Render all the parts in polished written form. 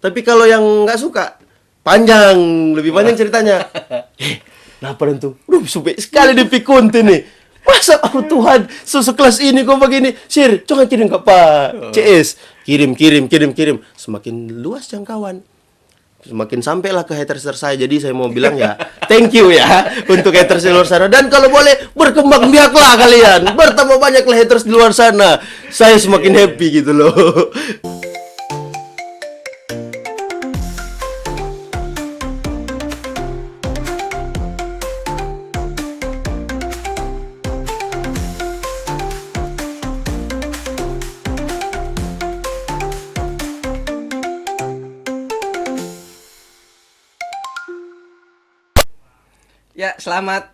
Tapi kalau yang nggak suka, panjang, lebih panjang ceritanya. Kenapa tuh? Supek sekali dipikun nih. Masa Tuhan, sekelas ini kok begini. Sir, coba kirim ke Pak CS. Kirim. Semakin luas jangkauan, semakin sampailah ke haters saya. Jadi saya mau bilang ya, thank you ya untuk haters di luar sana. Dan kalau boleh berkembang biaklah kalian, bertambah banyaklah haters di luar sana. Saya semakin happy gitu loh. Ya, selamat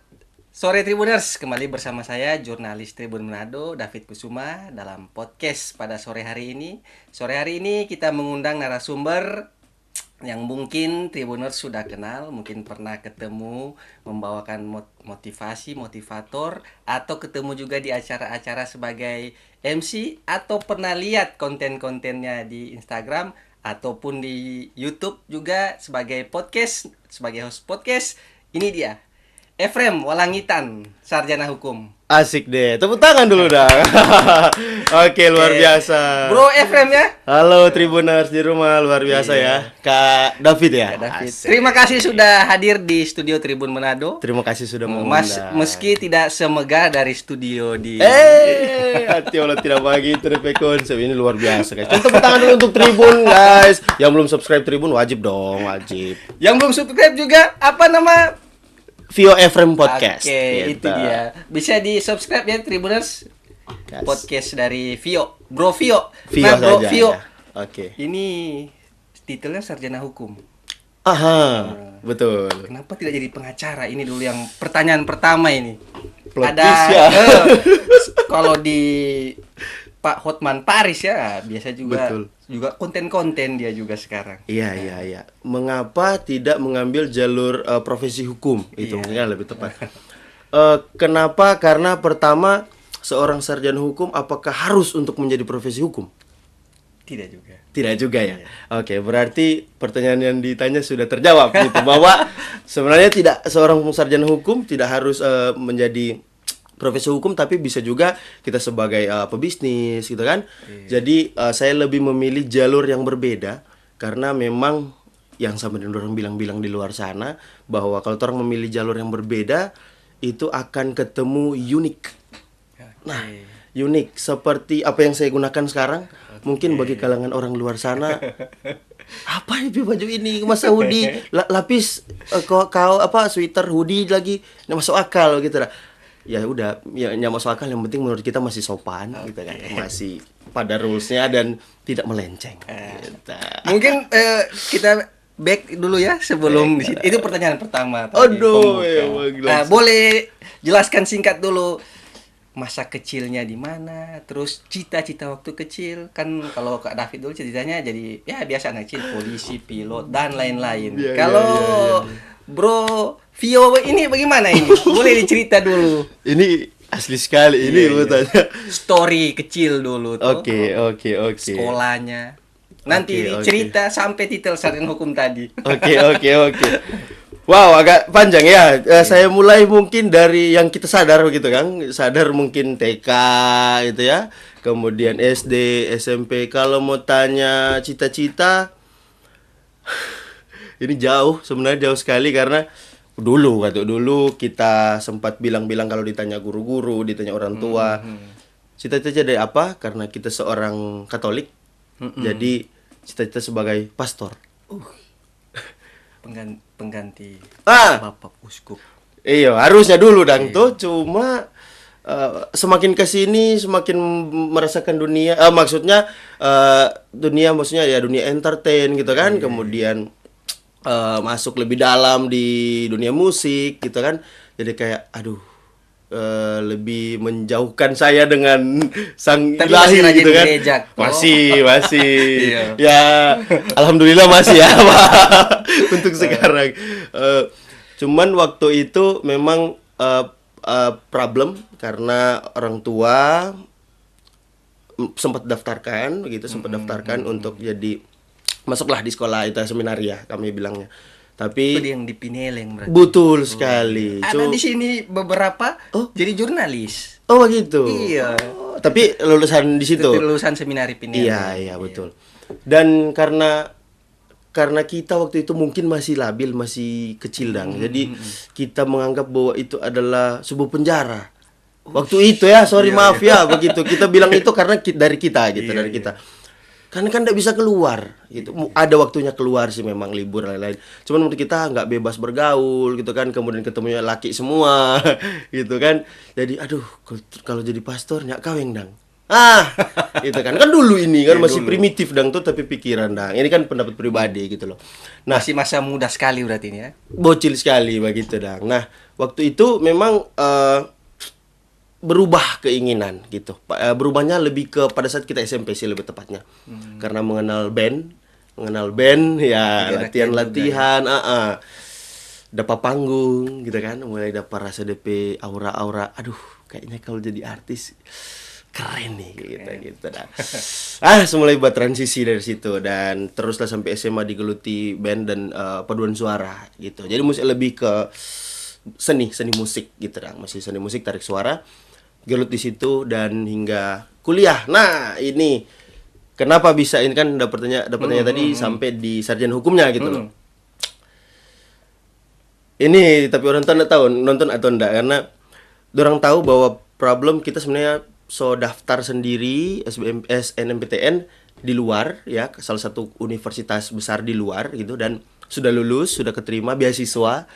sore Tribuners. Kembali bersama saya, jurnalis Tribun Manado, David Kusuma, dalam podcast pada sore hari ini. Sore hari ini kita mengundang narasumber yang mungkin Tribuners sudah kenal, mungkin pernah ketemu, membawakan motivasi, motivator, atau ketemu juga di acara-acara sebagai MC, atau pernah lihat konten-kontennya di Instagram, ataupun di YouTube juga sebagai podcast, sebagai host podcast. Ini dia, Efrem Walangitan, sarjana hukum. Asik deh, tepuk tangan dulu dah. Oke, luar biasa. Bro Efrem ya. Halo Tribuners di rumah, luar biasa ya. Kak David ya. Kak David. Terima kasih sudah hadir di studio Tribun Manado. Terima kasih sudah mengundang. Meski tidak semegah dari studio di. Hati Allah tidak begitu DP konsep ini luar biasa guys. Tepuk tangan dulu untuk Tribun guys. Yang belum subscribe Tribun wajib dong, wajib. Yang belum subscribe juga apa nama? Vio Efrem Podcast. Oke, itu dia. Bisa di subscribe ya Tribuners. Yes. Podcast dari Vio, Bro Vio. Vio Bro saja, Vio. ya. Oke. Ini titelnya sarjana hukum. Aha, betul. Kenapa tidak jadi pengacara? Ini dulu yang pertanyaan pertama ini. Plot Ada twist ya. kalau di Pak Hotman Paris ya, biasa juga. Betul. Juga konten-konten dia juga sekarang. Iya. Mengapa tidak mengambil jalur profesi hukum? Itu mungkin lebih tepat. Kenapa? Karena pertama, seorang sarjana hukum apakah harus untuk menjadi profesi hukum? Tidak juga. Tidak juga ya. Oke, berarti pertanyaan yang ditanya sudah terjawab gitu, bahwa sebenarnya tidak, seorang sarjana hukum tidak harus menjadi profesi hukum, tapi bisa juga kita sebagai pebisnis gitu kan. Jadi saya lebih memilih jalur yang berbeda, karena memang yang sama dengan orang bilang-bilang di luar sana, bahwa kalau orang memilih jalur yang berbeda itu akan ketemu unik. Nah, unik seperti apa yang saya gunakan sekarang. Mungkin bagi kalangan orang luar sana, apa ini baju ini, masa hoodie lapis kau apa sweater hoodie lagi nggak masuk akal gitu lah. Ya udah, ya nggak masuk akal, yang penting menurut kita masih sopan gitu kan, masih pada rulesnya dan tidak melenceng gitu. Mungkin kita back dulu ya sebelum di situ. Itu pertanyaan pertama tadi, Aduh, pembuka. Boleh jelaskan singkat dulu masa kecilnya di mana, terus cita-cita waktu kecil. Kan kalau Kak David dulu ceritanya jadi ya biasa anak kecil, polisi, pilot dan lain-lain. Kalau Bro Vio ini bagaimana ini? Boleh dicerita dulu. Ini asli sekali ini tanya. Story kecil dulu tuh. Oke. Sekolahnya. Nanti Oke. cerita sampai titel sarjana hukum tadi. Oke. Wow, agak panjang ya. Saya mulai mungkin dari yang kita sadar gitu kan. Sadar mungkin TK gitu ya. Kemudian SD, SMP. Kalau mau tanya cita-cita, ini sebenarnya jauh sekali, karena dulu kita sempat bilang-bilang kalau ditanya guru-guru, ditanya orang tua, cita-cita dari apa? Karena kita seorang Katolik. Jadi cita-cita sebagai pastor. Pengganti Bapak Uskup. Iya, harusnya dulu tuh. Cuma semakin kesini semakin merasakan dunia, maksudnya dunia entertain gitu kan. Kemudian masuk lebih dalam di dunia musik gitu kan. Jadi kayak lebih menjauhkan saya dengan sang Tapi ilahi masih rajin gitu kan. gereja, toh. Masih. Iya. Ya, alhamdulillah masih ya, Pak. Untuk sekarang. Cuman waktu itu memang problem karena orang tua sempat daftarkan untuk jadi masuklah di sekolah itu seminaria kami bilangnya. Itu Tapi yang di Pineleng berarti. betul sekali. Ada di sini beberapa Oh. jadi jurnalis. Oh begitu. Iya. Oh, tapi lulusan di situ. Itu lulusan seminari Pineleng. Iya, betul. Dan karena kita waktu itu mungkin masih labil, masih kecil dang. Jadi kita menganggap bahwa itu adalah sebuah penjara. Waktu itu ya, sorry maaf ya begitu. Kita bilang itu karena dari kita gitu, dari kita. Karena kan tidak bisa keluar gitu. Ada waktunya keluar sih memang libur lain-lain. Cuman menurut kita nggak bebas bergaul gitu kan. Kemudian ketemunya laki semua gitu kan. Jadi aduh kalau jadi pastor nyak kaweng dang. Gitu kan. Kan dulu ini kan masih primitif dang tuh tapi pikiran dang. Ini kan pendapat pribadi gitu loh. Nah, Masih masa muda sekali berarti ini ya. bocil sekali begitu dang. Nah, waktu itu memang berubah keinginan gitu. Berubahnya lebih ke pada saat kita SMP sih lebih tepatnya. Karena mengenal band ya, Latihan-latihan latihan, dapat panggung gitu kan, mulai dapat rasa DP aura-aura. Aduh, kayaknya kalau jadi artis keren nih gitu dah. Mulai buat transisi dari situ dan teruslah sampai SMA digeluti band dan paduan suara gitu. Jadi musik lebih ke seni musik gitu dah. Masih seni musik tarik suara. Gelut di situ dan hingga kuliah. Nah, ini kenapa bisa ini kan dapatnya tadi sampai di sarjana hukumnya gitu loh. Ini tapi orang tua tahu nonton atau enggak karena orang tahu bahwa problem kita sebenarnya daftar sendiri SNMPTN di luar ya, salah satu universitas besar di luar gitu dan sudah lulus, sudah keterima beasiswa.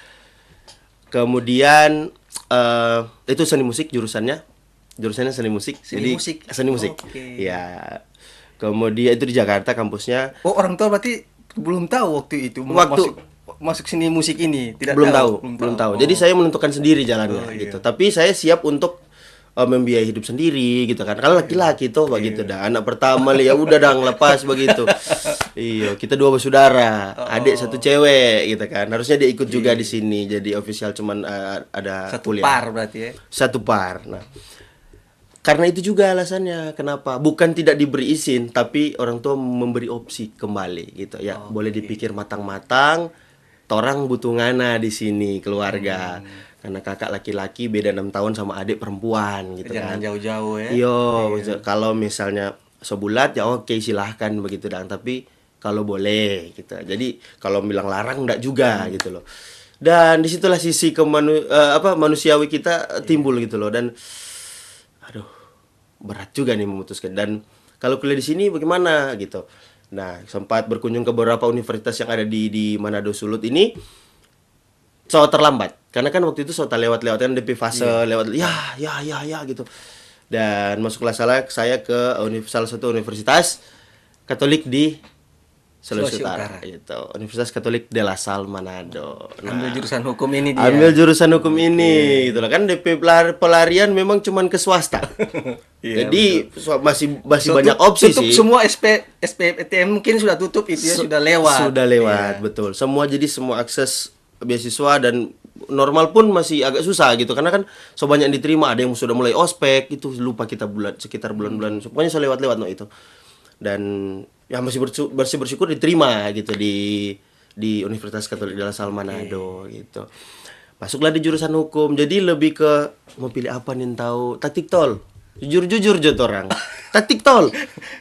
Kemudian itu seni musik jurusannya seni musik. Seni musik. Oke. Ya. Kemudian itu di Jakarta kampusnya. Oh, orang tua berarti belum tahu waktu itu masuk seni musik ini, tidak belum tahu. tahu. Jadi saya menentukan sendiri jalannya iya. gitu. Tapi saya siap untuk membiayai hidup sendiri gitu kan. Kalau laki-laki tuh begitu dah. Anak pertama ya udah dang lepas begitu. Iya, kita 2 bersaudara, adik 1 cewek gitu kan. Harusnya dia ikut juga di sini jadi official cuman ada Satu kuliah. par berarti ya. Satu par. Nah, karena itu juga alasannya kenapa bukan tidak diberi izin tapi orang tua memberi opsi kembali gitu ya. Boleh dipikir matang-matang. Torang butuh ngana di sini keluarga. Karena kakak laki-laki beda 6 tahun sama adik perempuan gitu Jangan kan. jauh-jauh ya. Iya, kalau misalnya sebulat ya oke silahkan begitu dong. Tapi kalau boleh gitu. Jadi kalau bilang larang enggak juga gitu loh. Dan disitulah sisi manusiawi kita timbul gitu loh. Dan aduh, berat juga nih memutuskan. Dan kalau kuliah di sini bagaimana gitu. Nah, sempat berkunjung ke beberapa universitas yang ada di Manado Sulut ini. Terlambat. Karena kan waktu itu lewat-lewat kan DP fase lewat ya gitu. Dan masuklah saya ke salah satu universitas Katolik di Sulawesi Utara gitu. Universitas Katolik de La Salle Manado. Ambil jurusan hukum ini dia. Ambil jurusan hukum ini gitu lah kan DP pelarian memang cuman ke swasta. Jadi masih banyak opsi tutup sih. Semua SPPTN mungkin sudah tutup itu ya, sudah lewat. Sudah lewat, betul. Semua akses beasiswa dan normal pun masih agak susah gitu karena kan banyak yang diterima, ada yang sudah mulai ospek itu lupa kita sekitar bulan-bulan pokoknya saya lewat no itu. Dan ya masih bersyukur diterima gitu di Universitas Katolik de La Salle Manado gitu. Masuklah di jurusan hukum. Jadi lebih ke mau pilih apa nih tahu taktik tol. Jujur jod orang. Taktik tol.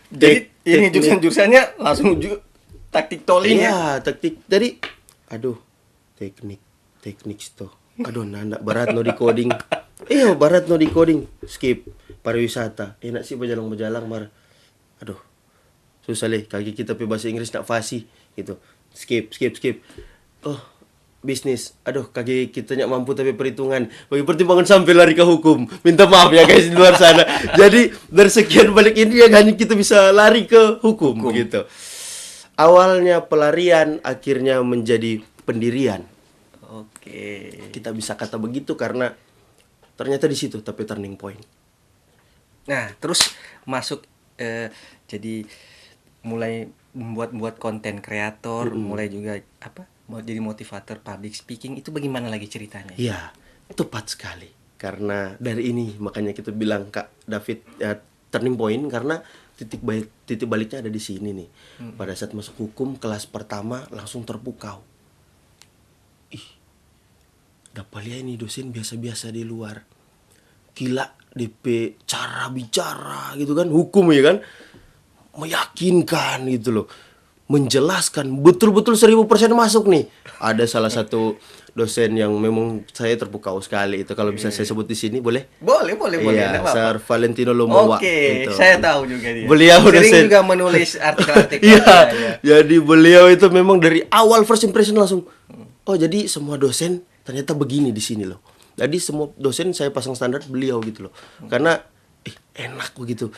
Jadi ini jurusannya langsung taktik tol ini. Iya, taktik. Jadi aduh, teknik itu. Aduh, nanda berat no di coding. Berat no di coding. Skip. Pariwisata. Enak sih berjalan mar. Aduh. Susah leh, kaki kita pe bahasa Inggris nak fasih gitu. Skip. Oh, bisnis. Aduh, kaki kita nyak mampu tapi perhitungan. Bagi pertimbangan sampai lari ke hukum. Minta maaf ya guys di luar sana. Jadi dari sekian balik ini yang hanya kita bisa lari ke hukum. Begitu. Awalnya pelarian akhirnya menjadi pendirian. Oke. Kita bisa kata begitu karena ternyata di situ tapi turning point. Nah, terus masuk jadi mulai membuat konten kreator, mulai juga mau jadi motivator public speaking, itu bagaimana lagi ceritanya? Iya, tepat sekali. Karena dari ini makanya kita bilang Kak David turning point karena titik baliknya ada di sini nih. Pada saat masuk hukum kelas pertama langsung terpukau. Ih, dapat lihat ini dosen biasa-biasa di luar. Gila DP cara bicara gitu kan, hukum ya kan, meyakinkan gitu loh, menjelaskan betul-betul 1000% masuk nih. Ada salah satu dosen yang memang saya terpukau sekali itu, kalau bisa saya sebut di sini boleh? Boleh. Iya, Nggak apa-apa. Sir Valentino Lomowa. Oke, gitu. saya tahu juga dia. Beliau sering dosen. juga menulis artikel-artikel. Iya, Ya. jadi beliau itu memang dari awal first impression langsung, oh jadi semua dosen ternyata begini di sini loh. Jadi semua dosen saya pasang standar beliau gitu loh, karena enak begitu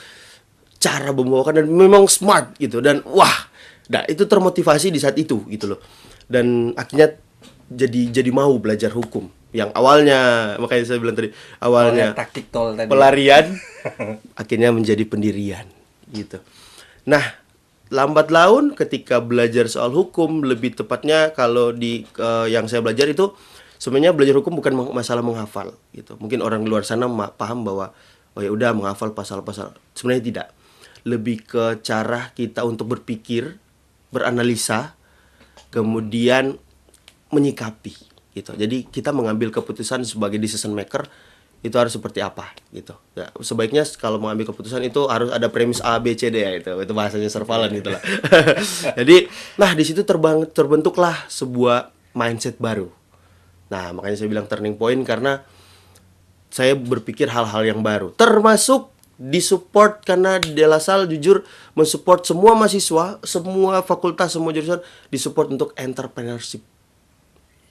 cara membawakan dan memang smart gitu, dan wah, nah itu termotivasi di saat itu gitu loh, dan akhirnya jadi mau belajar hukum yang awalnya, makanya saya bilang tadi awalnya taktik tol tadi. pelarian akhirnya menjadi pendirian gitu. Nah, lambat laun ketika belajar soal hukum, lebih tepatnya kalau di yang saya belajar itu sebenarnya belajar hukum bukan masalah menghafal gitu. Mungkin orang luar sana paham bahwa oh ya udah menghafal pasal-pasal. Sebenarnya tidak. Lebih ke cara kita untuk berpikir, beranalisa, kemudian menyikapi gitu. Jadi kita mengambil keputusan sebagai decision maker itu harus seperti apa gitu. Ya, sebaiknya kalau mengambil keputusan itu harus ada premis A, B, C, D ya itu bahasanya Surveillance gitu lah. Jadi, nah di situ terbentuklah sebuah mindset baru. Nah, makanya saya bilang turning point karena saya berpikir hal-hal yang baru. Termasuk disupport karena Delasal jujur mensupport semua mahasiswa, semua fakultas, semua jurusan disupport untuk entrepreneurship.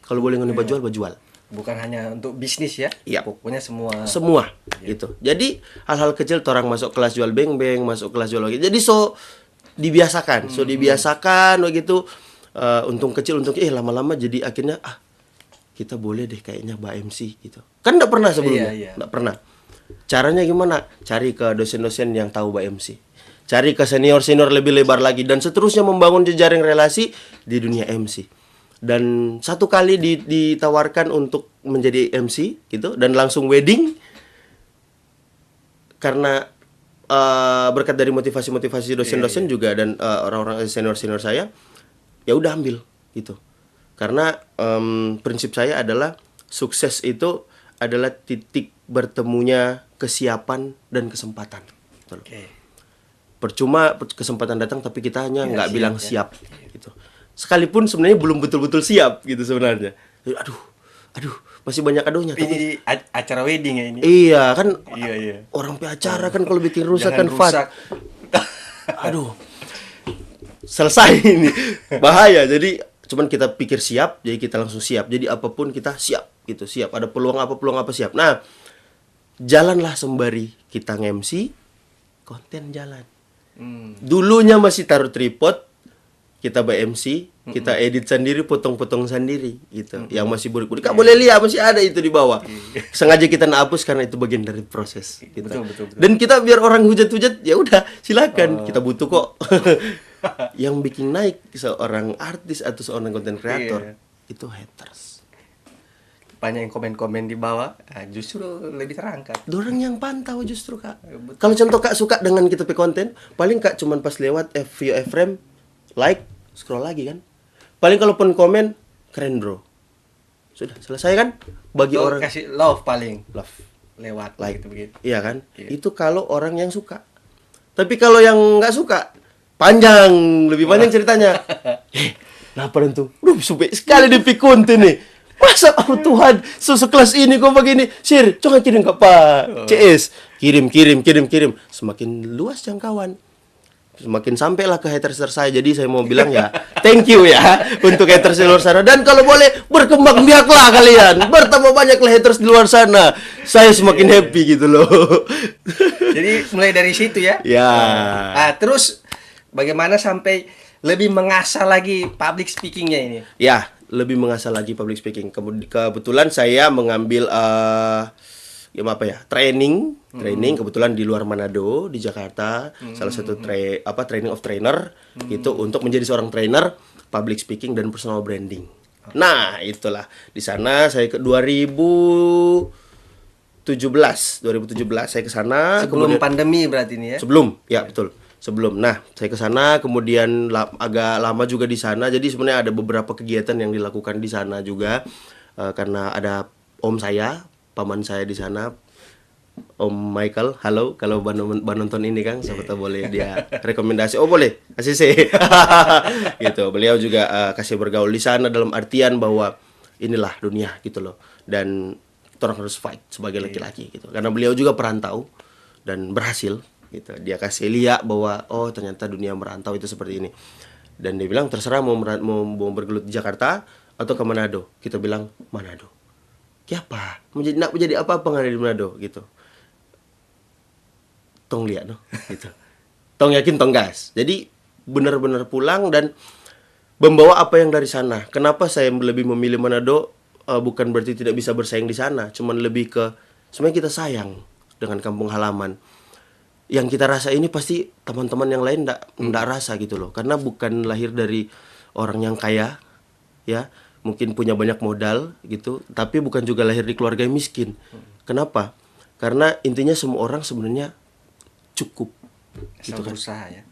Kalau boleh ngomong bajual. Bukan hanya untuk bisnis ya. Iya. Pokoknya Semua gitu. Jadi hal-hal kecil orang masuk kelas jual beng-beng, masuk kelas jual gitu. Jadi dibiasakan, dibiasakan begitu. Untung kecil, lama-lama jadi akhirnya kita boleh deh kayaknya Mbak MC gitu. Kan enggak pernah sebelumnya. Iya. Enggak pernah. Caranya gimana? Cari ke dosen-dosen yang tahu Mbak MC. Cari ke senior-senior lebih lebar lagi dan seterusnya membangun jejaring relasi di dunia MC. Dan satu kali ditawarkan untuk menjadi MC gitu dan langsung wedding karena berkat dari motivasi dosen-dosen juga dan orang-orang senior-senior saya, ya udah ambil gitu. Karena prinsip saya adalah sukses itu adalah titik bertemunya kesiapan dan kesempatan. Oke. Percuma kesempatan datang tapi kita hanya nggak siap, bilang ya. siap gitu. Sekalipun sebenarnya belum betul-betul siap gitu sebenarnya. Aduh, masih banyak aduhnya. Ini di acara wedding ya ini. Iya kan, Iya. orang acara kan kalau bikin rusak Jangan kan fat. rusak. Aduh, selesai ini bahaya. Jadi cuman kita pikir siap, jadi kita langsung siap. Jadi apapun kita siap gitu, siap. Ada peluang apa siap. Nah, jalanlah sembari kita nge-MC, konten jalan. Dulunya masih taruh tripod, kita MC, kita edit sendiri, potong-potong sendiri gitu. Yang masih burik-burik, Kak boleh lihat masih ada itu di bawah. Sengaja kita hapus karena itu bagian dari proses gitu. Betul. Dan kita biar orang hujat-hujat, ya udah silakan, kita butuh kok. Yang bikin naik seorang artis atau seorang content creator itu haters. Banyak yang komen-komen di bawah, justru lebih terangkat. Dorang yang pantau justru Kak. Kalau contoh Kak suka dengan kita pe konten, paling Kak cuman pas lewat view frame, like, scroll lagi kan. Paling kalaupun komen, keren bro. Sudah selesai kan? Bagi orang kasih love paling love, lewat like, begitu. iya kan? Iya. Itu kalau orang yang suka. Tapi kalau yang nggak suka, lebih panjang ceritanya. Kenapa tuh? Supaya sekali dipikun nih. Masa Tuhan, sekelas ini kok begini. Sir, coba kirim ke Pak CS. Kirim. Semakin luas jangkauan. Semakin sampailah ke haters saya. Jadi saya mau bilang ya, thank you ya untuk haters di luar sana. Dan kalau boleh berkembang biaklah kalian. Bertambah banyaklah haters di luar sana. Saya semakin happy gitu loh. Jadi mulai dari situ ya. Ya. Nah, terus bagaimana sampai lebih mengasah lagi public speakingnya ini? Ya, lebih mengasah lagi public speaking. Kebetulan saya mengambil training kebetulan di luar Manado, di Jakarta, salah satu training of trainer gitu untuk menjadi seorang trainer public speaking dan personal branding. Nah, itulah di sana saya ke 2017 saya ke sana Sebelum pandemi berarti ini ya. sebelum, ya betul. sebelum. Nah, saya ke sana kemudian agak lama juga di sana. Jadi sebenarnya ada beberapa kegiatan yang dilakukan di sana juga karena ada om saya, paman saya di sana. Om Michael, halo. Kalau nonton ini Kang, siapa tahu boleh dia rekomendasi. Oh boleh, ACC. Gitu. Beliau juga kasih bergaul di sana dalam artian bahwa inilah dunia gitu loh. Dan kita orang harus fight sebagai laki-laki gitu. Karena beliau juga perantau dan berhasil gitu. Dia kasih lihat bahwa oh ternyata dunia merantau itu seperti ini. Dan dia bilang terserah mau bergelut di Jakarta atau ke Manado. Kita bilang Manado. Siapa? Nak menjadi apa-apa nggak ada di Manado gitu. Tong lihat no gitu. Tong yakin tong gas. Jadi benar-benar pulang dan membawa apa yang dari sana. Kenapa saya lebih memilih Manado? Bukan berarti tidak bisa bersaing di sana, cuman lebih ke sebenarnya kita sayang dengan kampung halaman. Yang kita rasa ini pasti teman-teman yang lain ndak rasa gitu loh. Karena bukan lahir dari orang yang kaya ya, mungkin punya banyak modal gitu, tapi bukan juga lahir di keluarga yang miskin. Kenapa? Karena intinya semua orang sebenarnya cukup gitu kan. Berusaha ya.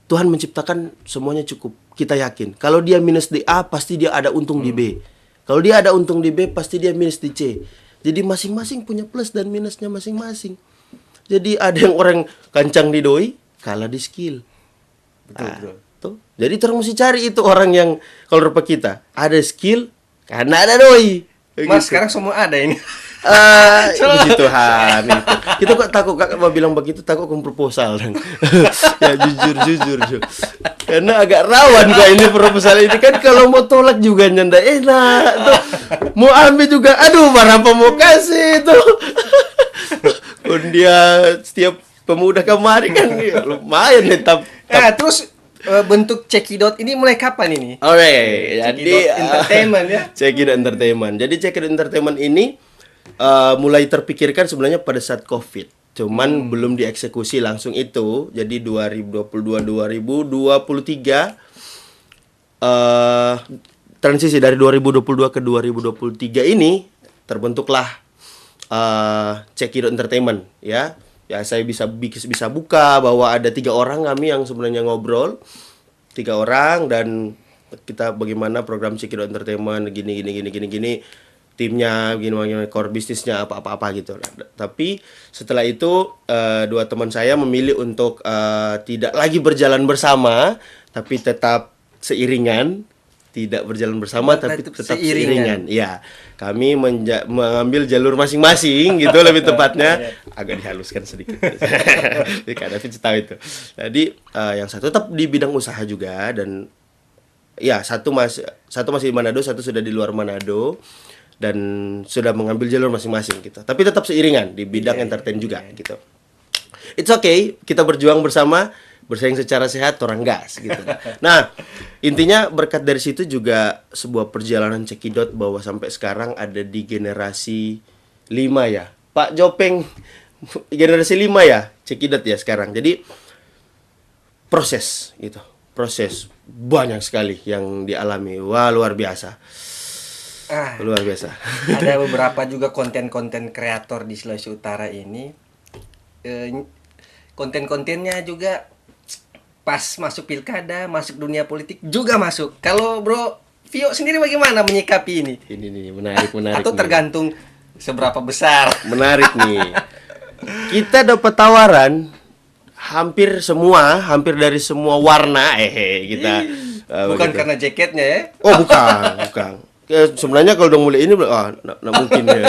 Tuhan menciptakan semuanya cukup. Kita yakin. Kalau dia minus di A, pasti dia ada untung di B. Kalau dia ada untung di B, pasti dia minus di C. Jadi masing-masing punya plus dan minusnya masing-masing. Jadi ada yang orang kancang di doi, kalah di skill. Betul. Tuh. Jadi terus mesti cari itu orang yang kalau rupa kita ada skill karena ada doi. Mas, sekarang semua ada ini. Puji Tuhan itu. Kita kok takut kakak mau bilang begitu, takut ke proposal kan. Ya jujur. Karena agak rawan kok ini proposal ini kan, kalau mau tolak juga nyanda enak tuh. Mau ambil juga aduh berapa mau kasih tuh. Kun dia setiap pemuda kemarin kan lumayan nih Terus bentuk Cekidot ini mulai kapan ini? Oke, jadi entertainment ya. Cekidot Entertainment. Jadi Cekidot Entertainment ini mulai terpikirkan sebenarnya pada saat COVID. Cuman belum dieksekusi langsung itu. Jadi 2022 2023 transisi dari 2022 ke 2023 ini terbentuklah Cekidot Entertainment ya. Ya saya bisa buka bahwa ada 3 orang kami yang sebenarnya ngobrol, 3 orang, dan kita bagaimana program Cekidot Entertainment gini timnya gimana core bisnisnya apa gitu. Tapi setelah itu 2 teman saya memilih untuk tidak lagi berjalan bersama tapi tetap seiringan. Tidak berjalan bersama tapi tetap seiringan. Ya, kami mengambil jalur masing-masing gitu lebih tepatnya. Agak dihaluskan sedikit. Kak David tahu itu. Jadi yang satu tetap di bidang usaha juga, dan ya satu masih di Manado, satu sudah di luar Manado dan sudah mengambil jalur masing-masing gitu. Tapi tetap seiringan di bidang entertain juga gitu. It's okay, kita berjuang bersama, bersaing secara sehat, orang gas gitu. Nah, intinya berkat dari situ juga sebuah perjalanan Cekidot bahwa sampai sekarang ada di generasi 5 ya. Pak Jopeng generasi 5 ya Cekidot ya sekarang. Jadi proses gitu. Proses banyak sekali yang dialami. Wah, luar biasa. Luar biasa. Ada beberapa juga konten-konten kreator di Sulawesi Utara ini. Konten-kontennya juga pas masuk pilkada, masuk dunia politik juga masuk. Kalau Bro Vio sendiri bagaimana menyikapi ini? Ini nih menarik. Atau tergantung seberapa besar? Menarik nih. Kita dapat tawaran hampir dari semua warna kita. Bukan karena jaketnya ya? Oh, bukan. Sebenarnya kalau udah mulai ini mungkin ya.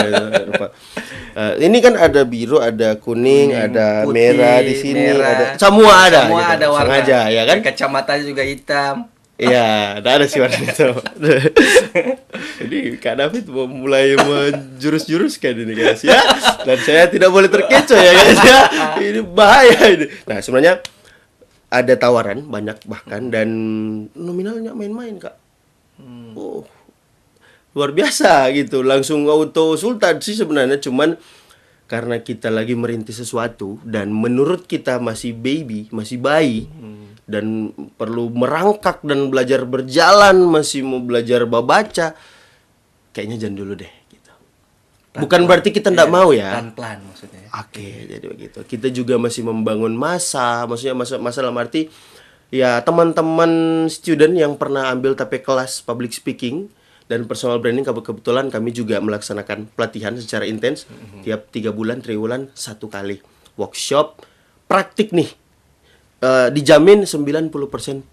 Ini kan ada biru, ada kuning, ada putih, merah di sini, ada semua ada gitu. Warna. Sengaja ya kan? Kacamatanya juga hitam. Iya, ada sih warna itu. Jadi Kak David mau mulai menjurus-juruskan ini guys ya. Dan saya tidak boleh terkecoh ya guys ya. Ini bahaya ini. Nah, sebenarnya ada tawaran banyak bahkan, dan nominalnya main-main Kak. Oh, luar biasa gitu, langsung auto sultan sih sebenarnya, cuman karena kita lagi merintis sesuatu dan menurut kita masih bayi dan perlu merangkak dan belajar berjalan, masih mau belajar baca, kayaknya jangan dulu deh gitu. Bukan berarti kita nggak mau ya. Pelan-pelan maksudnya. Oke, jadi begitu. Kita juga masih membangun masa, maksudnya masa dalam arti ya teman-teman student yang pernah ambil TP kelas public speaking dan personal branding, kebetulan kami juga melaksanakan pelatihan secara intens tiap 3 bulan, triwulan 1 kali workshop praktik nih. Dijamin 90%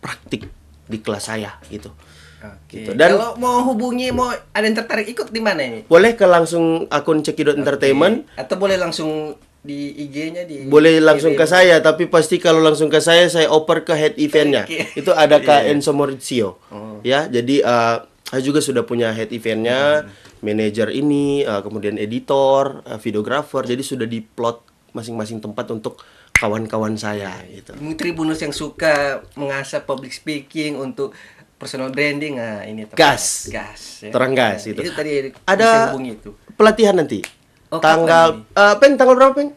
praktik di kelas saya gitu. Oke. Gitu. Dan kalau mau hubungi, mau ada yang tertarik ikut di mana ini? boleh ke langsung akun Cekidot Entertainment. Atau boleh langsung di IG-nya di Boleh langsung ke saya, tapi pasti kalau langsung ke saya oper ke head eventnya. Oke. Itu ada Kak Iya. Enzo Maurizio. Ya, jadi saya juga sudah punya head eventnya, manajer ini, kemudian editor, videographer. Jadi sudah diplot masing-masing tempat untuk kawan-kawan saya gitu. Tribuners yang suka mengasah public speaking untuk personal branding, nah ini tepat. Gas. Ya. Terang gas Nah, gitu. Itu tadi Ada bisa hubungi itu. pelatihan nanti. Oh, Tanggal kapan Peng, tanggal berapa, Peng?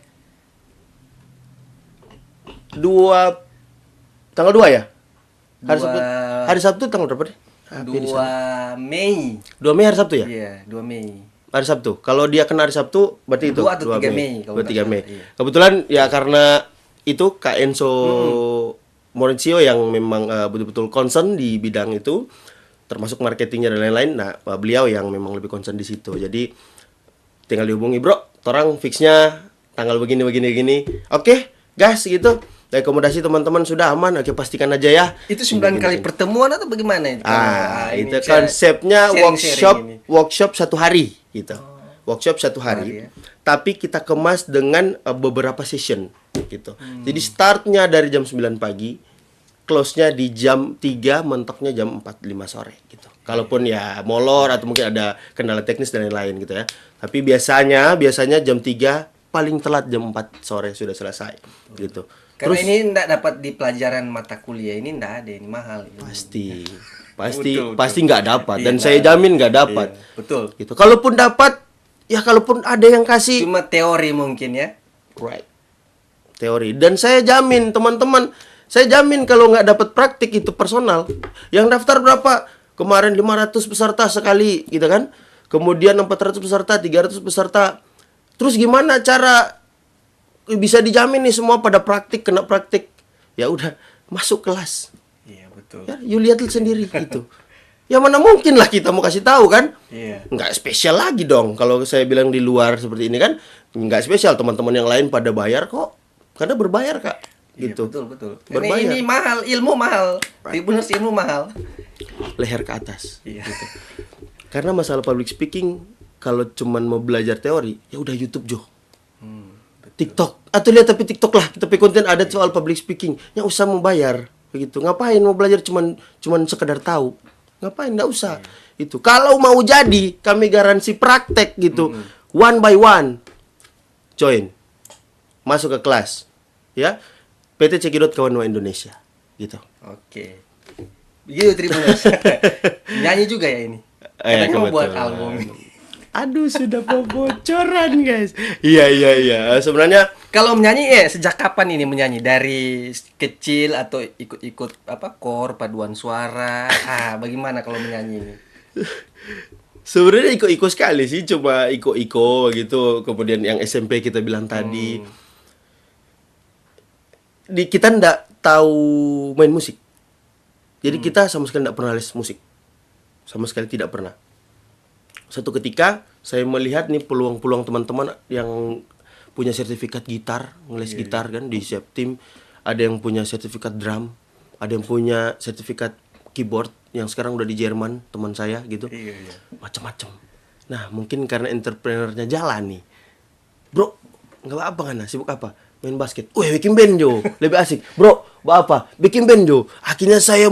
Tanggal 2 ya? Hari Sabtu. Hari Sabtu tanggal berapa deh? 2 Mei. 2 Mei hari Sabtu ya? Iya, 2 Mei. Hari Sabtu. Kalau dia kena hari Sabtu berarti itu 2 atau 3 2 Mei, kalau 2 3 nggak Mei. salah, iya. Kebetulan ya karena itu Kak Enzo Maurizio yang memang betul-betul concern di bidang itu, termasuk marketingnya dan lain-lain. Nah, beliau yang memang lebih concern di situ. Jadi tinggal dihubungi, bro. Torang fixnya tanggal begini. Oke, gas gitu. Akomodasi teman-teman sudah aman. Oke, pastikan aja ya. Itu 9 kali pertemuan atau bagaimana itu? Itu ini bisa konsepnya sharing-sharing ini. workshop 1 hari gitu. Workshop 1 hari hari. ya. Tapi kita kemas dengan beberapa session gitu. Jadi startnya dari jam 9 pagi, close-nya di jam 3, mentoknya jam 4-5 sore gitu. Kalaupun ya molor atau mungkin ada kendala teknis dan lain-lain gitu ya. Tapi biasanya jam 3, paling telat jam 4 sore sudah selesai gitu. Karena ini enggak dapat di pelajaran mata kuliah, ini enggak ada, ini mahal ini. Pasti Betul. nggak dapat dan Iya, saya jamin nggak dapat. Iya, betul. Gitu. Kalaupun dapat, ya kalaupun ada yang kasih Cuma teori mungkin ya. right teori, dan saya jamin teman-teman, saya jamin kalau nggak dapat praktik itu personal. Yang daftar berapa kemarin? 500 peserta sekali gitu kan, kemudian 400 peserta, 300 peserta. Terus gimana cara bisa dijamin nih semua pada praktik, kena praktik? Ya udah, masuk kelas. Iya, betul. Ya, you lihat sendiri gitu. Ya mana mungkin lah kita mau kasih tahu kan? Iya. Nggak spesial lagi dong. Kalau saya bilang di luar seperti ini kan nggak spesial. Teman-teman yang lain pada bayar kok. Karena berbayar, Kak. Iya, Gitu. betul. Berbayar. Ini mahal, ilmu mahal. Tribuners ilmu mahal. Leher ke atas. Iya. Karena masalah public speaking, kalau cuman mau belajar teori, ya udah YouTube Jo. TikTok atau lihat tapi TikTok lah, tapi konten ada soal public speaking, yang usah mau bayar begitu. Ngapain mau belajar cuman sekedar tahu? Ngapain? Nggak usah. Itu kalau mau jadi, kami garansi praktek gitu. One by one. Join. Masuk ke kelas. Ya. PT Cekidot Kawan Indonesia. Gitu. Oke. Begitu Tribuners. Nyanyi juga ya ini. Katanya mau buat kebetulan. album. Aduh, sudah bocoran, guys. Iya. Sebenarnya Kalau menyanyi sejak kapan ini menyanyi? Dari kecil atau ikut-ikut kor paduan suara? Bagaimana kalau menyanyi ini? sebenarnya iko-iko sekali sih, cuma iko-iko gitu. Kemudian yang SMP kita bilang tadi, kita ndak tahu main musik. Jadi kita sama sekali ndak pernah les musik, sama sekali tidak pernah. Satu ketika saya melihat nih peluang-peluang teman-teman yang punya sertifikat gitar, ngeles gitar kan di Septim, ada yang punya sertifikat drum, ada yang punya sertifikat keyboard yang sekarang udah di Jerman, teman saya gitu. Iya. Macam-macam. Nah, mungkin karena entrepreneurnya jalan nih. Bro, nggak apa kan? Sibuk apa? Main basket. Bikin band Jo, lebih asik. Bro, apa? Bikin band Jo. Akhirnya saya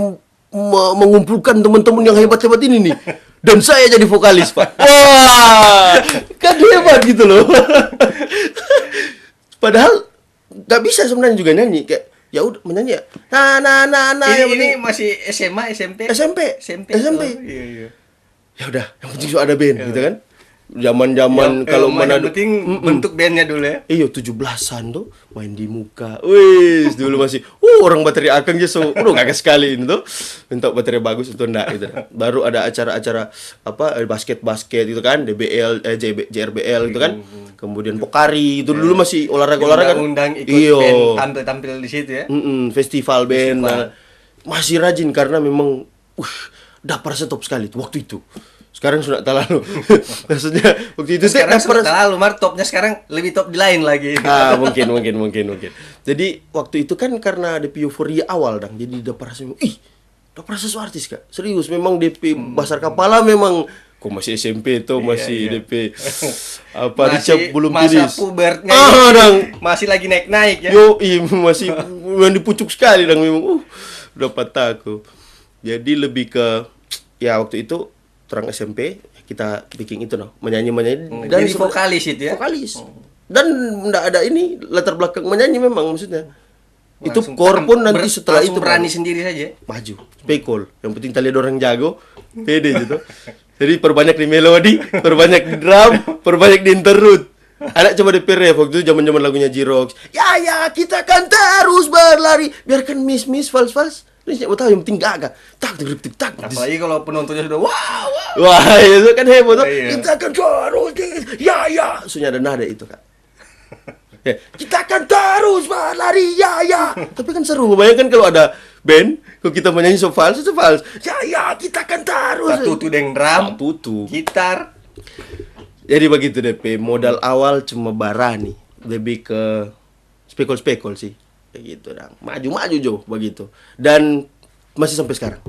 mengumpulkan teman-teman yang hebat-hebat ini nih. Dan saya jadi vokalis, Pak. Wah, kan hebat gitu loh. Padahal nggak bisa sebenarnya juga nyanyi, kayak ya udah menyanyi ya. Nah, yang Ini penting masih SMA, SMP? SMP. SMP. SMP. Oh, iya. Ya udah, yang penting sudah ada band gitu kan. Zaman-zaman kalau yang Manado penting bentuk bandnya dulu ya. iya 17-an tuh main di muka. Wis, dulu masih orang baterai akang aja udah kagak sekali ini tuh. Minta baterai bagus itu enggak gitu. Baru ada acara-acara apa basket-basket gitu kan, DBL JRBL gitu kan. Kemudian Pokari itu dulu masih olahraga-olahraga kan. Undang ikut Iya. band tampil di situ ya. Festival band. Festival. Nah, masih rajin karena memang dapar top sekali tuh waktu itu. Sekarang sudah terlalu. Maksudnya waktu itu Sekarang dapar sudah lalu, topnya sekarang lebih top di lain lagi. mungkin. Jadi waktu itu kan karena DP euforia awal dong. Jadi udah perasa dapat sesuatu artis Kak. Serius memang DP besar kepala memang kok masih SMP tuh masih DP apa Richard belum masa tiris. pubernya masih lagi naik-naik ya. Masih yang dipucuk sekali dong memang. Dapat aku. Jadi lebih ke ya waktu itu terang SMP kita bikin itu menyanyi dan jadi vokalis itu ya. Vokalis. Dan enggak ada ini latar belakang menyanyi memang maksudnya. Itu core pun nanti setelah itu berani sendiri saja. Maju. Spekul. Yang penting tali ada orang jago. Pede gitu. Jadi perbanyak di melodi, perbanyak di drum, perbanyak di interlude. Ada coba DP ref waktu itu zaman-zaman lagunya Jirox. Ya kita kan terus berlari. Biarkan miss fals. Ini siapa tahu yang penting gagah. Tak. Apalagi kalau penontonnya sudah wow. Wah, itu kan heboh tuh. Iya. Kita kan terus ya. Sunya ada nada itu Kak. Ya, kita kan terus berlari ya. Tapi kan seru. Bayangkan kalau ada band, kalau kita menyanyi so fals. Ya, kita kan terus. Tutu deng drum, tutu. gitar. Jadi begitu DP. Modal awal cuma bara nih. Lebih ke spekul sih. Kayak gitu dong. Maju Jo begitu. Dan masih sampai sekarang.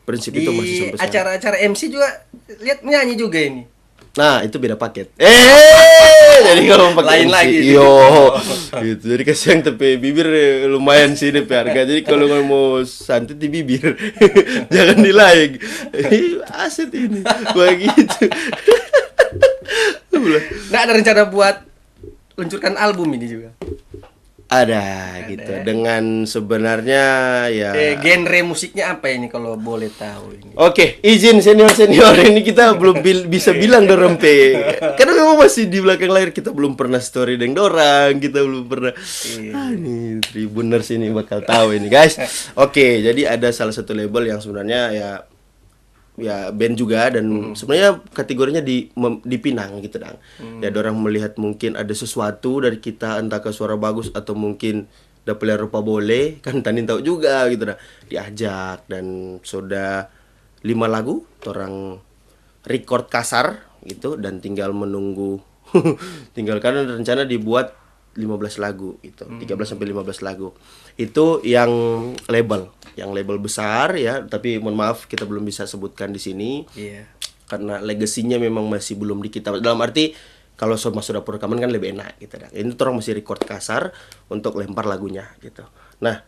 Prinsip itu masih sampai sekarang. Acara-acara MC juga lihat menyanyi juga ini. Nah, itu beda paket. Jadi kalau pakai lain MC, lagi. Gitu. Jadi kasih yang tepi bibir lumayan sih DP harga. Jadi kalau mau santet di bibir, jangan di like. Aset ini. Begitu. Nggak ada rencana buat luncurkan album ini juga. Ada gitu. Dengan sebenarnya ya genre musiknya apa ini kalau boleh tahu ini? Oke, izin senior ini kita belum bisa bilang dorong pe. Karena memang masih di belakang layar kita belum pernah story dengan dorang, kita belum pernah. Ini Tribuners ini bakal tahu ini, guys. Oke, jadi ada salah satu label yang sebenarnya ya band juga dan sebenarnya kategorinya di Pinang gitu dong. Ya orang melihat mungkin ada sesuatu dari kita entah ke suara bagus atau mungkin dapat rupa boleh kan tanin tahu juga gitu dah. Diajak dan sudah 5 lagu orang record kasar gitu dan tinggal menunggu karena rencana dibuat 15 lagu gitu. 13 sampai 15 lagu. Itu yang label besar ya, tapi mohon maaf kita belum bisa sebutkan di sini. Iya. Karena legasinya memang masih belum di kita. Dalam arti kalau sudah rekaman kan lebih enak gitu. Ini orang masih record kasar untuk lempar lagunya gitu. Nah,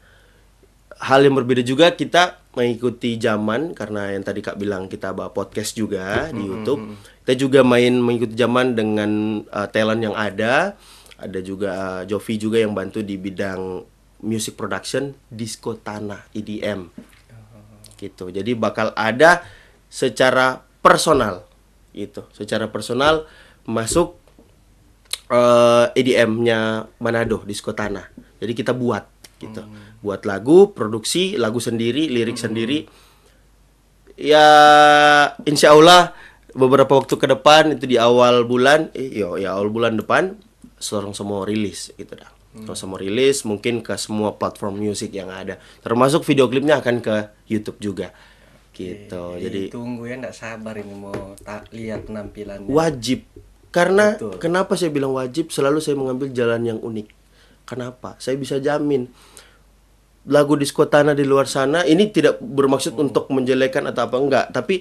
hal yang berbeda juga kita mengikuti zaman karena yang tadi Kak bilang kita bawa podcast juga di YouTube. Kita juga mengikuti zaman dengan talent yang ada. Ada juga Jovi juga yang bantu di bidang music production disco tanah EDM. Gitu. Jadi bakal ada secara personal gitu. Secara personal masuk EDM-nya Manado disco tanah. Jadi kita buat gitu. Buat lagu, produksi lagu sendiri, lirik sendiri. Ya insya Allah beberapa waktu ke depan itu di awal bulan awal bulan depan seorang semua rilis gitu dah. Semua rilis mungkin ke semua platform musik yang ada. Termasuk video klipnya akan ke YouTube juga. Gitu. Jadi tunggu ya, enggak sabar ini mau lihat penampilannya. Wajib. Karena Betul. Kenapa saya bilang wajib? Selalu saya mengambil jalan yang unik. Kenapa? Saya bisa jamin lagu disco tanah di luar sana ini tidak bermaksud untuk menjelekan atau apa enggak, tapi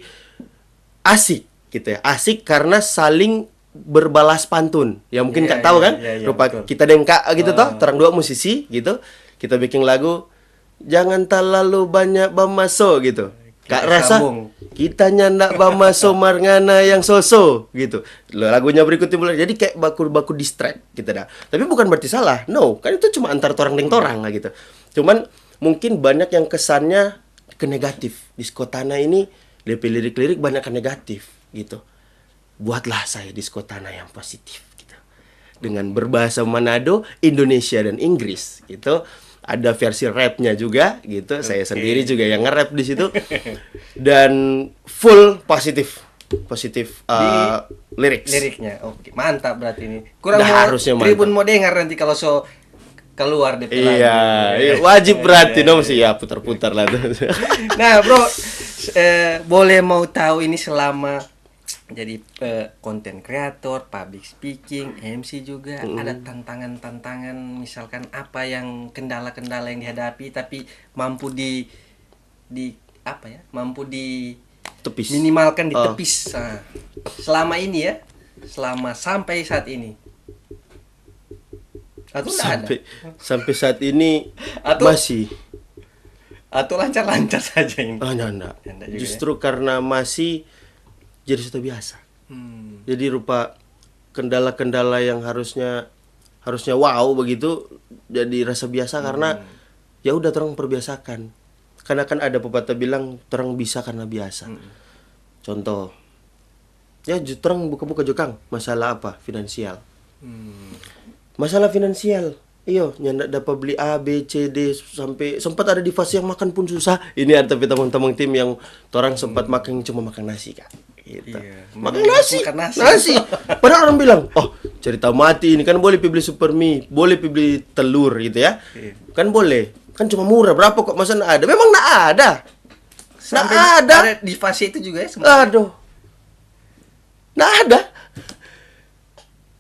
asik gitu ya. Asik karena saling berbalas pantun. Ya mungkin Kak tahu kan? Rupa betul. kita dengka gitu toh, terang dua musisi gitu. Kita bikin lagu jangan terlalu banyak bamaso gitu. Kak rasa sambung. kita nyandak bamaso marngana yang soso gitu. Lagunya berikutnya mulai jadi kayak baku distract gitu dah. Tapi bukan berarti salah. No, kan itu cuma antar torang deng torang lah gitu. Cuman mungkin banyak yang kesannya ke negatif. Disco tanah ini DP lirik-lirik banyak ke negatif gitu. buatlah saya disco tanah yang positif gitu. Dengan berbahasa Manado, Indonesia dan Inggris gitu. Ada versi rapnya juga gitu. Saya sendiri juga yang nge-rap di situ. Dan full positif liriknya. Oke, mantap berarti ini. Kurang Dah mau harusnya mantap. Tribun mau dengar nanti kalau keluar DP lagu. Iya, wajib berarti dong sih ya putar-putar lah tuh. Nah, Bro, boleh mau tahu ini selama jadi konten kreator, public speaking, MC juga ada tantangan-tantangan, misalkan apa yang kendala-kendala yang dihadapi tapi mampu di apa ya? Mampu di Tepis. minimalkan ditepis. Nah, selama ini ya, sampai saat ini. Atau enggak ada? Sampai saat ini Atau- masih. Atau lancar-lancar saja ini? Enggak. Enggak juga Justru karena masih jadi sudah biasa. Jadi rupa kendala-kendala yang harusnya wow begitu jadi rasa biasa karena ya udah terang perbiasakan. Karena kan ada pepatah bilang terang bisa karena biasa. Contoh, ya terang buka-buka jokang masalah apa? Finansial. Masalah finansial. Iyo, nyandak dapat beli A, B, C, D sampai sempat ada di fase yang makan pun susah. Ini ada tapi teman-teman tim yang orang sempat makan cuma makan nasi, Kak. Gitu. Iya, Makan nasi. makan nasi. Nasi. Padahal orang bilang, "Oh, cerita mati ini kan boleh beli super mie, boleh beli telur gitu ya." Iya. Kan boleh. Kan cuma murah. Berapa kok masa nggak ada? Memang nggak ada. Sampai Nggak ada. di fase itu juga ya semua. Aduh. Nggak ada.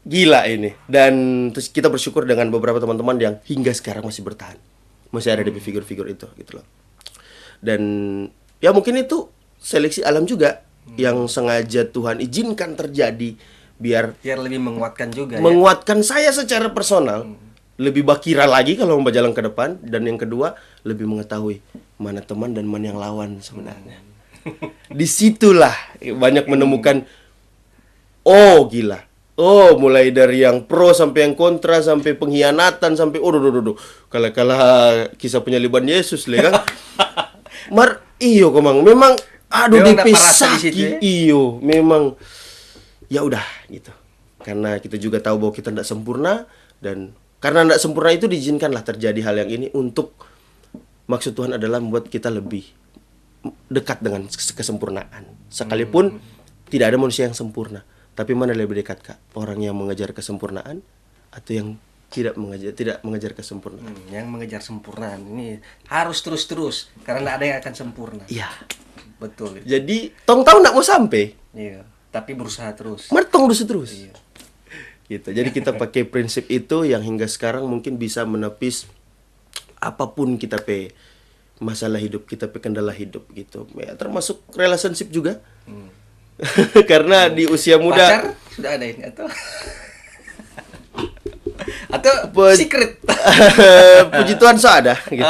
Gila ini. Dan terus kita bersyukur dengan beberapa teman-teman yang hingga sekarang masih bertahan. Masih ada di figur-figur itu gitu loh. Dan ya mungkin itu seleksi alam juga yang sengaja Tuhan izinkan terjadi biar Biar lebih menguatkan juga ya. menguatkan saya secara personal. Lebih bakira lagi kalau mau berjalan ke depan. Dan yang kedua, lebih mengetahui mana teman dan mana yang lawan sebenarnya. Disitulah banyak menemukan, oh gila. Oh, mulai dari yang pro sampai yang kontra, sampai pengkhianatan, sampai Kala-kala kisah penyaliban Yesus le kan. Iyo komang, memang aduh Memang DP dapat rasa di situ, sakit. ya? Iyo, memang ya udah gitu. Karena kita juga tahu bahwa kita tidak sempurna dan karena tidak sempurna itu diizinkanlah terjadi hal yang ini untuk maksud Tuhan adalah membuat kita lebih dekat dengan kesempurnaan. Sekalipun tidak ada manusia yang sempurna. Tapi mana lebih dekat, Kak? Orang yang mengejar kesempurnaan atau yang tidak mengejar kesempurnaan? Yang mengejar sempurnaan ini harus terus-terus karena tidak ada yang akan sempurna. Iya. Betul. Jadi tong tahu nggak mau sampai. Iya, tapi berusaha terus. Mertong terus. Iya. Gitu. Jadi kita pakai prinsip itu yang hingga sekarang mungkin bisa menepis apapun kita masalah hidup kita kendala hidup gitu. Ya, termasuk relationship juga. Karena di usia muda Pacar sudah ada ini atau secret. puji Tuhan ada gitu.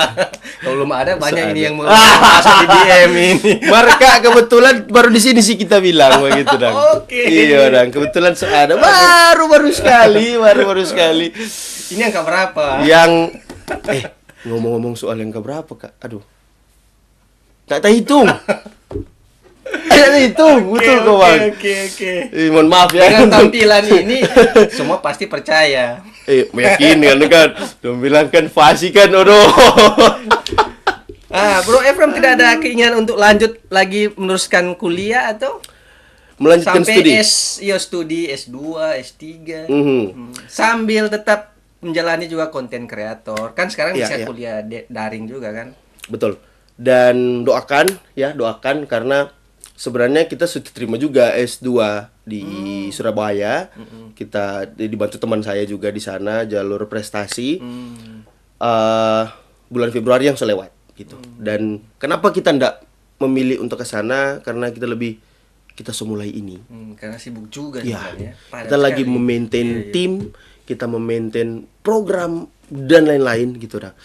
Kalau belum ada banyak Ada. ini yang mau masuk di DM ini. Mereka kebetulan baru di sini sih kita bilang begitu dan. Oke. Iya dan kebetulan ada baru sekali. Ini angka berapa? Yang ngomong-ngomong soal yang keberapa, Kak? Aduh. Tak terhitung. Itu betul kok, Bang. Oke. Mohon maaf ya. Dengan tampilan ini semua pasti percaya. Meyakinkan kan. Dia bilang kan fasih kan, aduh. Bro Efram tidak ada keinginan untuk lanjut lagi meneruskan kuliah atau Melanjutkan sampai studi. studi S2, S3. Mhm. Sambil tetap menjalani juga konten kreator. Kan sekarang Iya, bisa iya. kuliah daring juga kan? Betul. Dan doakan karena sebenarnya kita sudah terima juga S2 di Surabaya. Kita dibantu teman saya juga di sana jalur prestasi. Bulan Februari yang selewat gitu. Dan kenapa kita ndak memilih untuk ke sana? Karena kita semulai ini. Karena sibuk juga Ya, sebenarnya. Padat kita lagi sekali. memaintain Iya, iya. tim, kita memaintain program dan lain-lain gitu dah.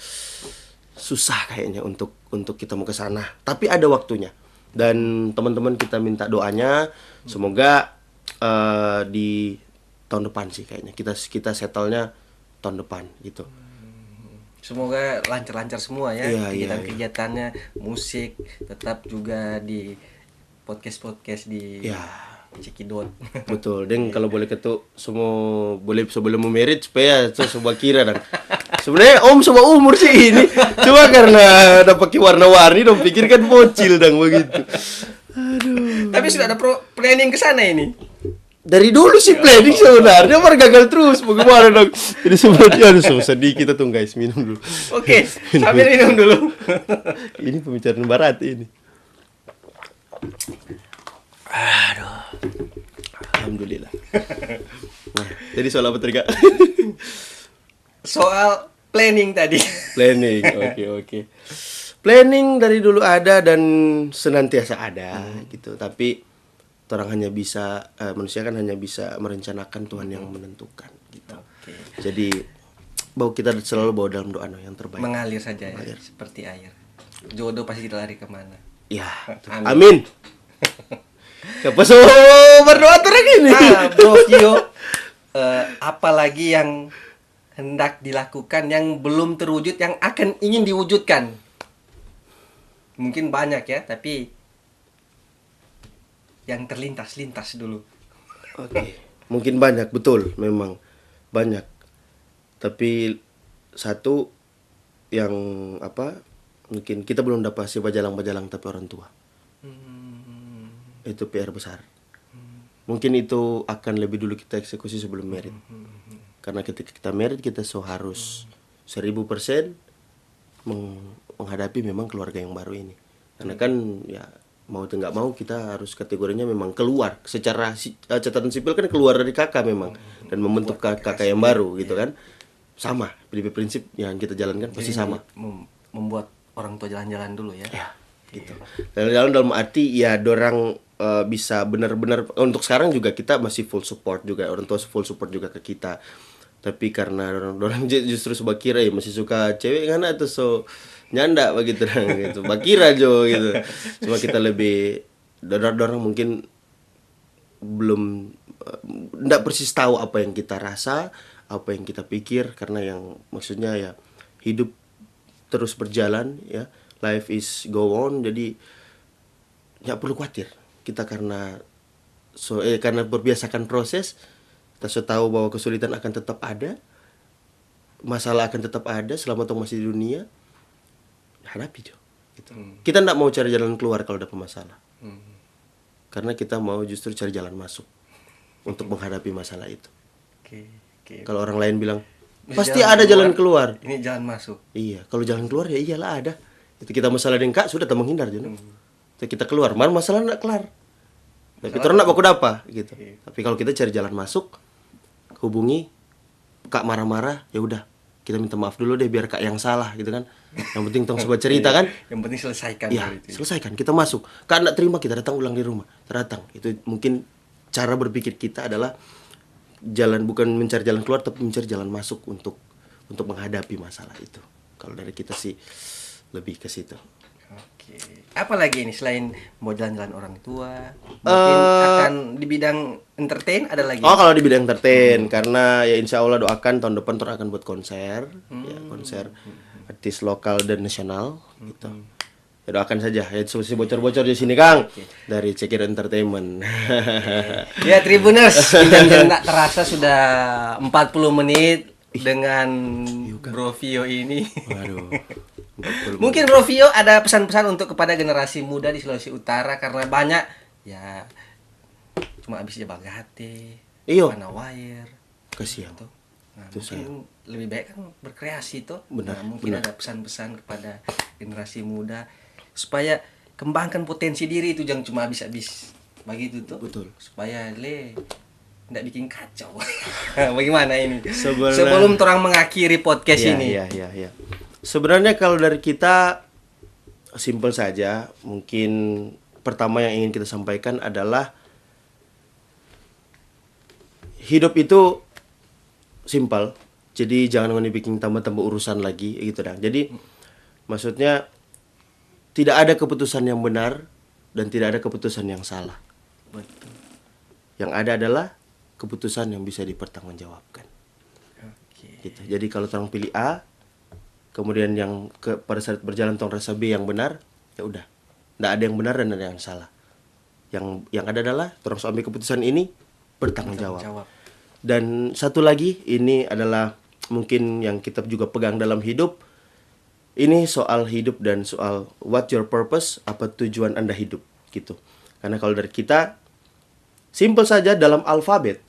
Susah kayaknya untuk kita mau ke sana. Tapi ada waktunya. Dan teman-teman kita minta doanya semoga di tahun depan sih kayaknya. Kita settle-nya tahun depan gitu. Semoga lancar-lancar semua ya Iya, kegiatan-kegiatannya, musik tetap juga di podcast di Ya. Cikidot. Betul, dan kalau boleh ketuk semua boleh sebelum merit supaya semua kira dan sebenarnya om semua umur sih ini cuma karena ada pakai warna-warni dong pikir kan bocil dan begitu. Tapi sudah ada planning ke sana ini. Dari dulu sih planning sebenarnya baru gagal terus bagaimana dong. Jadi sebenarnya aduh sedih kita tuh guys minum dulu. Oke, sambil minum dulu. Ini pembicaraan barat ini. Aduh. Alhamdulillah. Nah, jadi soal apa tadi Kak? Soal planning tadi. Planning, oke. Planning dari dulu ada dan senantiasa ada gitu. Tapi orang hanya bisa manusia kan hanya bisa merencanakan, Tuhan yang menentukan gitu. Oke. Jadi bahwa kita selalu bawa dalam doa yang terbaik. Mengalir saja ya, seperti air. Jodoh pasti lari kemana? Ya, amin. Siapa so berdoa terus ini? Bro Kio, apalagi yang hendak dilakukan yang belum terwujud yang akan ingin diwujudkan? Mungkin banyak ya, tapi yang terlintas dulu. Oke. Mungkin banyak, betul, memang banyak. Tapi satu yang mungkin kita belum dapat si bajalang-bajalang tapi orang tua. Itu PR besar. Mungkin itu akan lebih dulu kita eksekusi sebelum merit. Karena ketika kita merit kita harus 1000% menghadapi memang keluarga yang baru ini. Karena kan ya mau atau nggak mau kita harus kategorinya memang keluar secara catatan sipil kan keluar dari kakak memang dan membentuk kakak yang baru gitu kan. Sama prinsip yang kita jalankan pasti sama. Membuat orang tua jalan-jalan dulu ya. Ya, gitu. Jalan dalam arti ya dorang bisa benar-benar untuk sekarang juga kita masih full support juga, orang tua full support juga ke kita. Tapi karena dorang justru sebakira ya masih suka cewek kan atau so nyanda begitu gitu. Bakira jo gitu. Cuma kita lebih dorang mungkin belum enggak persis tahu apa yang kita rasa, apa yang kita pikir karena yang maksudnya ya hidup terus berjalan ya. Life is go on jadi nggak perlu khawatir. Kita karena berbiasakan proses, kita sudah tahu bahwa kesulitan akan tetap ada, masalah akan tetap ada selama kita masih di dunia. Hadapi jo. Gitu. Kita nggak mau cari jalan keluar kalau ada masalah, karena kita mau justru cari jalan masuk untuk menghadapi masalah itu. Oke. Kalau orang lain bilang pasti ada jalan keluar. Ini jalan masuk. Iya, kalau jalan keluar ya iyalah ada. Itu kita masalah dengan kak sudah tak menghindar jo. Kita keluar, masalah enggak kelar. Tapi terus enggak baku apa gitu. Tapi kalau kita cari jalan masuk, hubungi kak marah-marah, ya udah kita minta maaf dulu deh biar kak yang salah gitu kan. Yang penting tong sobat cerita kan. Yang penting selesaikan. Ya, selesaikan. Kita masuk. Kak enggak terima kita datang ulang di rumah. Terdatang. Itu mungkin cara berpikir kita adalah jalan bukan mencari jalan keluar tapi mencari jalan masuk untuk menghadapi masalah itu. Kalau dari kita sih lebih ke situ. Oke. Apa lagi ini selain mau jalan-jalan orang tua? Mungkin akan di bidang entertain ada lagi? Oh, kalau di bidang entertain karena ya insya Allah doakan tahun depan Tor akan buat konser, ya konser artis lokal dan nasional gitu. Ya doakan saja. Ya sih bocor-bocor di sini Kang dari Cekir Entertainment. Ya Tribuners, kita tidak terasa sudah 40 menit dengan Bro Vio ini. Waduh. Mungkin Bro Vio ada pesan-pesan untuk kepada generasi muda di Sulawesi Utara karena banyak ya cuma habis Bagate, Panawire, kasihan. Gitu. Nah, mungkin lebih baik kan berkreasi tuh. Benar, nah, mungkin ada pesan-pesan kepada generasi muda supaya kembangkan potensi diri itu jangan cuma habis-habis begitu tuh. Betul. Supaya tidak bikin kacau. Bagaimana ini? Sebelum orang mengakhiri podcast ini. Iya. Sebenarnya kalau dari kita simpel saja, mungkin pertama yang ingin kita sampaikan adalah hidup itu simpel. Jadi jangan dibikin tambah-tambah urusan lagi gitu dah. Jadi maksudnya tidak ada keputusan yang benar dan tidak ada keputusan yang salah. Betul. Yang ada adalah keputusan yang bisa dipertanggungjawabkan. Oke. Gitu. Jadi kalau orang pilih A, kemudian yang pada saat berjalan tong rasa B yang benar, ya udah. Nggak ada yang benar dan ada yang salah. Yang ada adalah orang ambil keputusan ini bertanggung jawab. Jawab. Dan satu lagi, ini adalah mungkin yang kita juga pegang dalam hidup. Ini soal hidup dan soal what your purpose, apa tujuan Anda hidup gitu. Karena kalau dari kita simple saja dalam alfabet,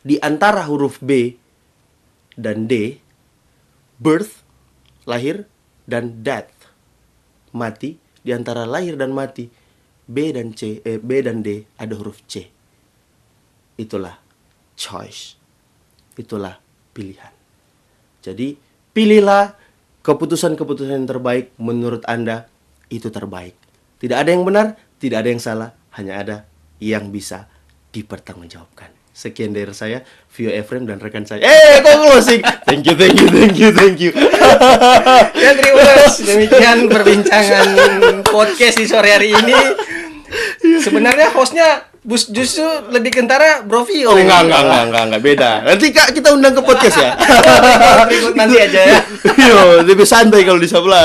di antara huruf B dan D, birth, lahir, dan death, mati. Di antara lahir dan mati, B dan D ada huruf C. Itulah choice. Itulah pilihan. Jadi pilihlah keputusan-keputusan yang terbaik menurut Anda, itu terbaik. Tidak ada yang benar, tidak ada yang salah, hanya ada yang bisa dipertanggungjawabkan. Sekian dari saya, Vio Efrem dan rekan saya. Kok closing? Thank you. Ya, terima kasih. Demikian perbincangan podcast di sore hari ini. Sebenarnya hostnya justru lebih kentara Bro Vio. Oh, enggak, beda. Nanti Kak kita undang ke podcast ya. Berikut nanti aja ya. Yo, lebih santai kalau di sebelah.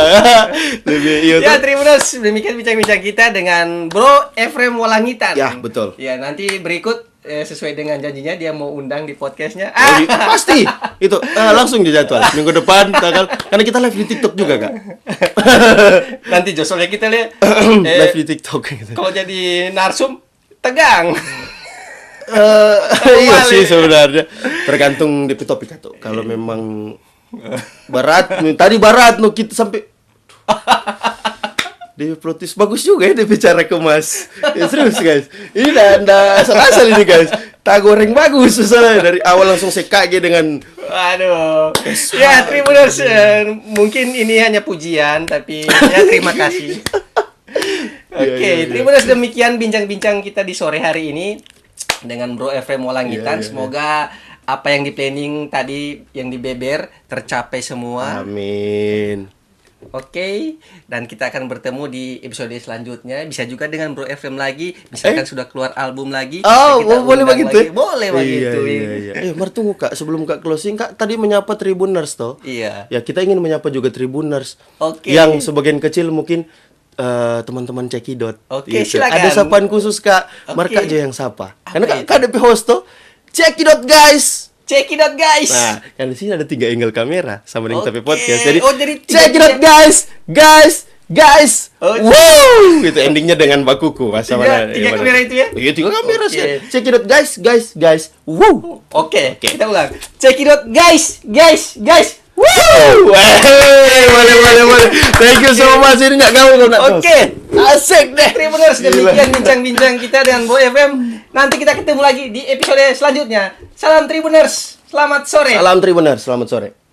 Ya, terima kasih. Demikian bincang-bincang kita dengan Bro Efrem Walangitan. Ya, betul. Ya, nanti berikut sesuai dengan janjinya dia mau undang di podcastnya. Pasti. Itu langsung dijadwal. Minggu depan karena kita live di TikTok juga, Kak. Nanti Josolnya kita lihat live di TikTok gitu. kalau jadi narsum tegang. Iya sih sebenarnya. Tergantung DP topik atau kalau memang berat, tadi berat kita sampai DP protes bagus juga ya DP cara kemas. Ya, serius guys. Ini anda asal-asal ini guys. Tak goreng bagus soalnya dari awal langsung saya kaget dengan Aduh. Ya, terima kasih. Mungkin ini hanya pujian tapi ya terima kasih. Oke, terima kasih demikian bincang-bincang kita di sore hari ini dengan Bro Efrem Walangitan. Semoga apa yang di planning tadi yang dibeber tercapai semua. Amin. Oke, dan kita akan bertemu di episode selanjutnya. Bisa juga dengan Bro Efrem lagi. Misalkan sudah keluar album lagi. Boleh begitu. Boleh begitu. Iya. Tunggu Kak, sebelum Kak closing, Kak tadi menyapa Tribuners toh. Iya. Ya, kita ingin menyapa juga Tribuners. Oke. Yang sebagian kecil mungkin teman-teman Cekidot. Oke, gitu. silakan. Ada sapaan khusus Kak. Mereka aja yang sapa. Karena Kak ada host toh. Cekidot guys. Check it out guys. Nah, kan di sini ada 3 angle kamera sama dengan tapi podcast. Jadi check it out guys. Wow, itu endingnya dengan bakuku masa mana? 3 kamera itu ya? Iya, 3 kamera sih. Check it out guys. Wow. Oke, kita ulang. Check it out guys. Wow. Boleh. Thank you so much. Ini enggak gaul kalau Oke. Asik deh. Terima kasih demikian bincang-bincang kita dengan Bro FM. Nanti kita ketemu lagi di episode selanjutnya. Salam Tribuners. Selamat sore. Salam Tribuners, selamat sore.